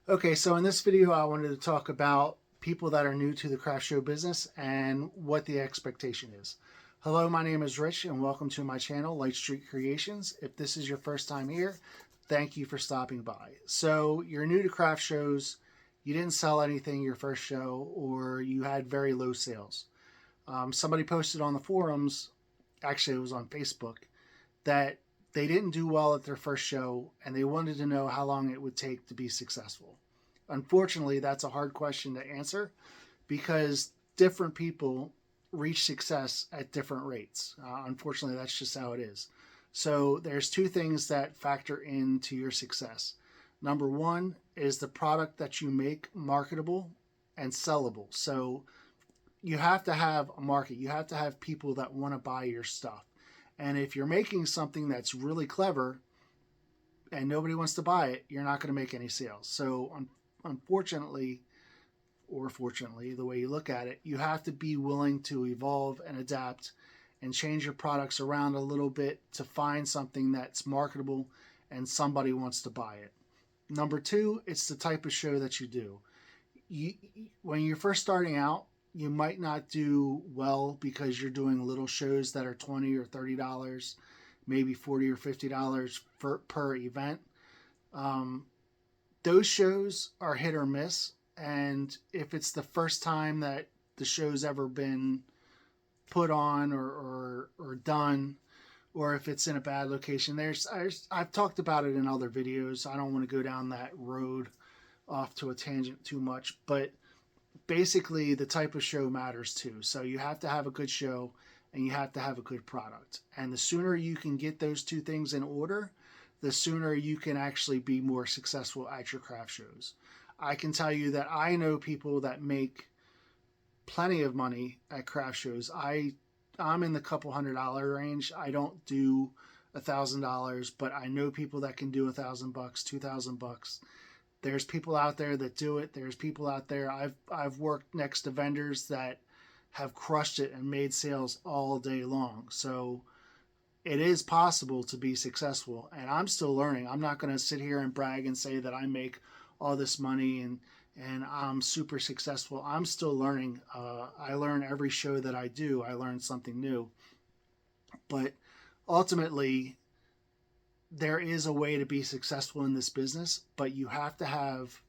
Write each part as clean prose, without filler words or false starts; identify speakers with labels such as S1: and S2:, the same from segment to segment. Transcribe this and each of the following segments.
S1: Okay, so in this video, I wanted to talk about people that are new to the craft show business and what the expectation is. Hello, my name is Rich, and welcome to my channel, Light Street Creations. If this is your first time here, thank you for stopping by. So, you're new to craft shows, you didn't sell anything your first show, or you had very low sales. Somebody posted on the forums, actually, it was on Facebook, that they didn't do well at their first show and they wanted to know how long it would take to be successful. Unfortunately, that's a hard question to answer because different people reach success at different rates. Unfortunately, that's just how it is. So there's two things that factor into your success. Number one is the product that you make marketable and sellable. So you have to have a market. You have to have people that want to buy your stuff. And if you're making something that's really clever and nobody wants to buy it, you're not going to make any sales. So, unfortunately, or fortunately, the way you look at it, you have to be willing to evolve and adapt and change your products around a little bit to find something that's marketable and somebody wants to buy it. Number two, it's the type of show that you do. You, when you're first starting out, you might not do well because you're doing little shows that are $20 or $30, maybe $40 or $50 per event. Um, those shows are hit or miss, and if it's the first time that the show's ever been put on or done, or if it's in a bad location, I've talked about it in other videos. I don't want to go down that road off to a tangent too much, but basically the type of show matters too. So you have to have a good show and you have to have a good product. And the sooner you can get those two things in order, the sooner you can actually be more successful at your craft shows. I can tell you that I know people that make plenty of money at craft shows. I'm in the couple $100 range. I don't do $1,000, but I know people that can do $1,000, $2,000. There's people out there that do it. There's people out there. I've worked next to vendors that have crushed it and made sales all day long. So it is possible to be successful, and I'm still learning. I'm not going to sit here and brag and say that I make all this money and I'm super successful. I'm still learning. I learn every show that I do. I learn something new. But ultimately, there is a way to be successful in this business, but you have to have,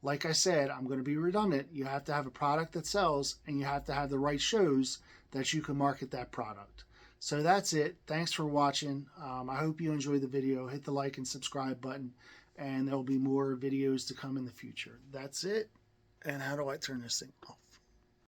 S1: like I said, I'm going to be redundant. You have to have a product that sells and you have to have the right shows that you can market that product. So that's it. Thanks for watching. I hope you enjoyed the video. Hit the like and subscribe button, and there'll be more videos to come in the future. That's it. And how do I turn this thing off?